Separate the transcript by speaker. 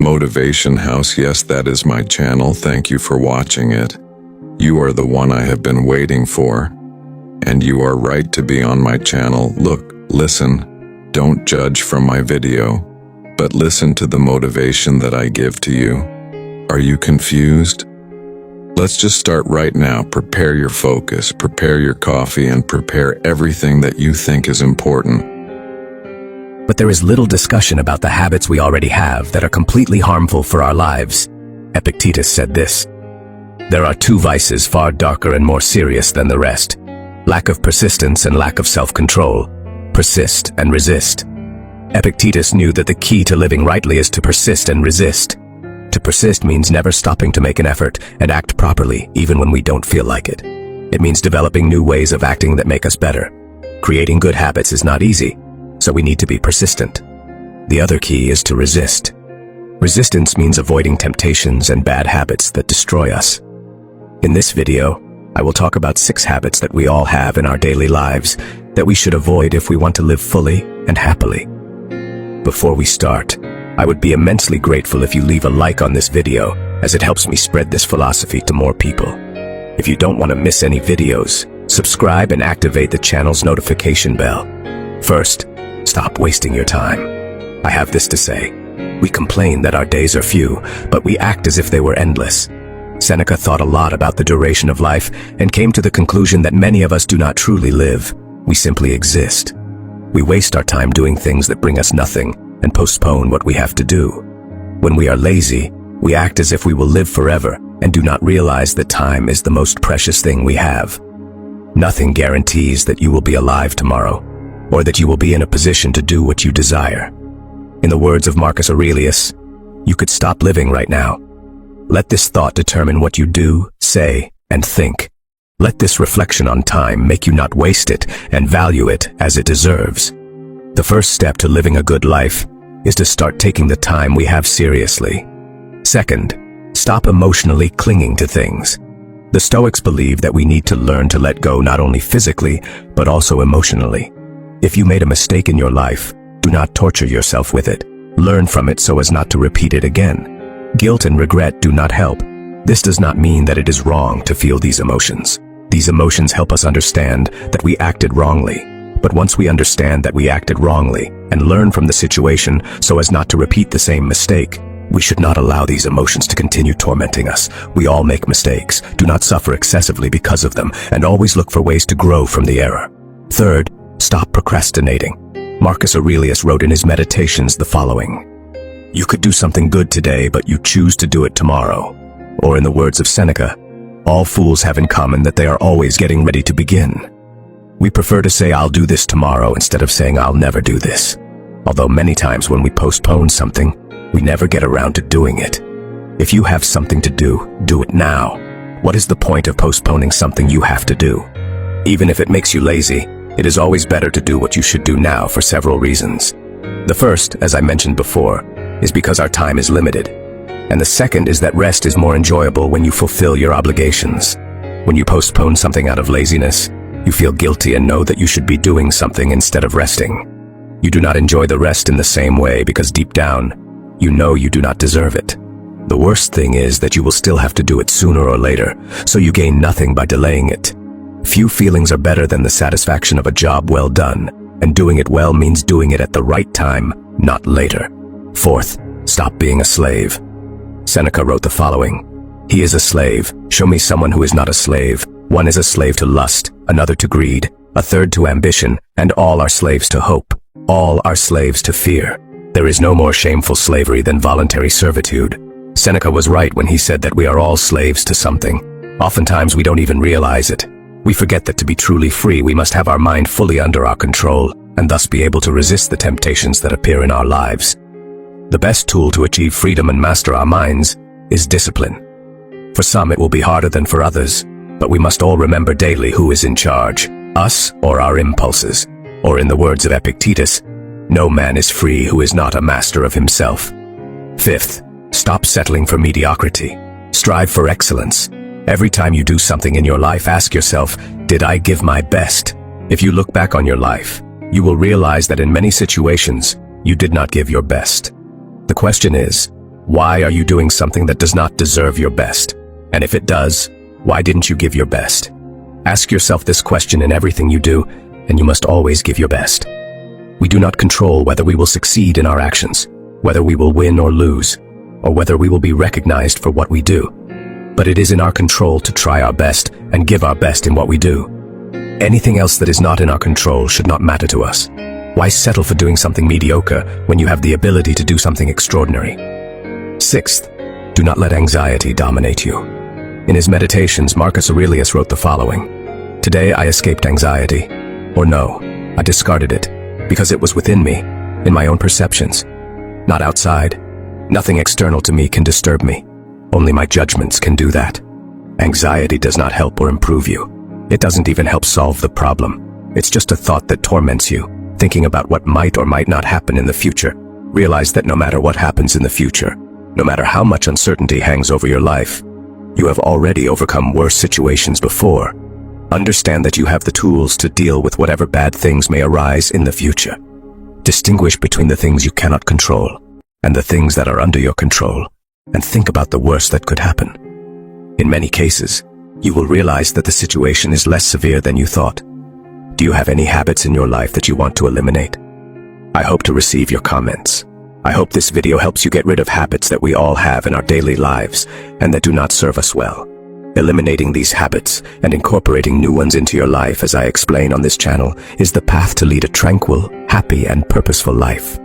Speaker 1: Motivation House. Yes, that is my channel. Thank you for watching it. You are the one I have been waiting for. And you are right to be on my channel. Look, listen, don't judge from my video, but listen to the motivation that I give to you. Are you confused? Let's just start right now. Prepare your focus, prepare your coffee, and prepare everything that you think is important.
Speaker 2: But there is little discussion about the habits we already have that are completely harmful for our lives. Epictetus said this: "There are two vices far darker and more serious than the rest: lack of persistence and lack of self-control. Persist and resist." Epictetus knew that the key to living rightly is to persist and resist. To persist means never stopping to make an effort and act properly, even when we don't feel like it. It means developing new ways of acting that make us better. Creating good habits is not easy, so we need to be persistent. The other key is to resist. Resistance means avoiding temptations and bad habits that destroy us. In this video, I will talk about 6 habits that we all have in our daily lives that we should avoid if we want to live fully and happily. Before we start, I would be immensely grateful if you leave a like on this video, as it helps me spread this philosophy to more people. If you don't want to miss any videos, subscribe and activate the channel's notification bell. First, stop wasting your time. I have this to say: we complain that our days are few, but we act as if they were endless. Seneca thought a lot about the duration of life and came to the conclusion that many of us do not truly live. We simply exist. We waste our time doing things that bring us nothing and postpone what we have to do. When we are lazy, we act as if we will live forever and do not realize that time is the most precious thing we have. Nothing guarantees that you will be alive tomorrow, or that you will be in a position to do what you desire. In the words of Marcus Aurelius, you could stop living right now. Let this thought determine what you do, say, and think. Let this reflection on time make you not waste it and value it as it deserves. The first step to living a good life is to start taking the time we have seriously. Second, stop emotionally clinging to things. The Stoics believe that we need to learn to let go not only physically, but also emotionally. If you made a mistake in your life, do not torture yourself with it. Learn from it so as not to repeat it again. Guilt and regret do not help. This does not mean that it is wrong to feel these emotions. These emotions help us understand that we acted wrongly. But once we understand that we acted wrongly and learn from the situation so as not to repeat the same mistake, we should not allow these emotions to continue tormenting us. We all make mistakes. Do not suffer excessively because of them, and always look for ways to grow from the error. Third, stop procrastinating. Marcus Aurelius wrote in his Meditations the following: "You could do something good today, but you choose to do it tomorrow." Or in the words of Seneca, "All fools have in common that they are always getting ready to begin." We prefer to say, "I'll do this tomorrow," instead of saying, "I'll never do this." Although many times when we postpone something, we never get around to doing it. If you have something to do it now. What is the point of postponing something you have to do? Even if it makes you lazy, it is always better to do what you should do now for several reasons. The first, as I mentioned before, is because our time is limited. And the second is that rest is more enjoyable when you fulfill your obligations. When you postpone something out of laziness, you feel guilty and know that you should be doing something instead of resting. You do not enjoy the rest in the same way because deep down, you know you do not deserve it. The worst thing is that you will still have to do it sooner or later, so you gain nothing by delaying it. Few feelings are better than the satisfaction of a job well done, and doing it well means doing it at the right time, not later. Fourth, stop being a slave. Seneca wrote the following: "He is a slave. Show me someone who is not a slave. One is a slave to lust, another to greed, a third to ambition, and all are slaves to hope. All are slaves to fear. There is no more shameful slavery than voluntary servitude." Seneca was right when he said that we are all slaves to something. Oftentimes we don't even realize it. We forget that to be truly free, we must have our mind fully under our control, and thus be able to resist the temptations that appear in our lives. The best tool to achieve freedom and master our minds is discipline. For some it will be harder than for others, but we must all remember daily who is in charge, us or our impulses. Or in the words of Epictetus, no man is free who is not a master of himself. Fifth, stop settling for mediocrity. Strive for excellence. Every time you do something in your life, ask yourself, did I give my best? If you look back on your life, you will realize that in many situations, you did not give your best. The question is, Why are you doing something that does not deserve your best? And if it does, why didn't you give your best? Ask yourself this question in everything you do, and you must always give your best. We do not control whether we will succeed in our actions, whether we will win or lose, or whether we will be recognized for what we do. But it is in our control to try our best and give our best in what we do. Anything else that is not in our control should not matter to us. Why settle for doing something mediocre when you have the ability to do something extraordinary? Sixth, do not let anxiety dominate you. In his meditations, Marcus Aurelius wrote the following: "Today I escaped anxiety." Or no, I discarded it, because it was within me, in my own perceptions, not outside. Nothing external to me can disturb me. Only my judgments can do that. Anxiety does not help or improve you. It doesn't even help solve the problem. It's just a thought that torments you, thinking about what might or might not happen in the future. Realize that no matter what happens in the future, no matter how much uncertainty hangs over your life, you have already overcome worse situations before. Understand that you have the tools to deal with whatever bad things may arise in the future. Distinguish between the things you cannot control and the things that are under your control, and think about the worst that could happen. In many cases, you will realize that the situation is less severe than you thought. Do you have any habits in your life that you want to eliminate? I hope to receive your comments. I hope this video helps you get rid of habits that we all have in our daily lives and that do not serve us well. Eliminating these habits and incorporating new ones into your life, as I explain on this channel, is the path to lead a tranquil, happy, and purposeful life.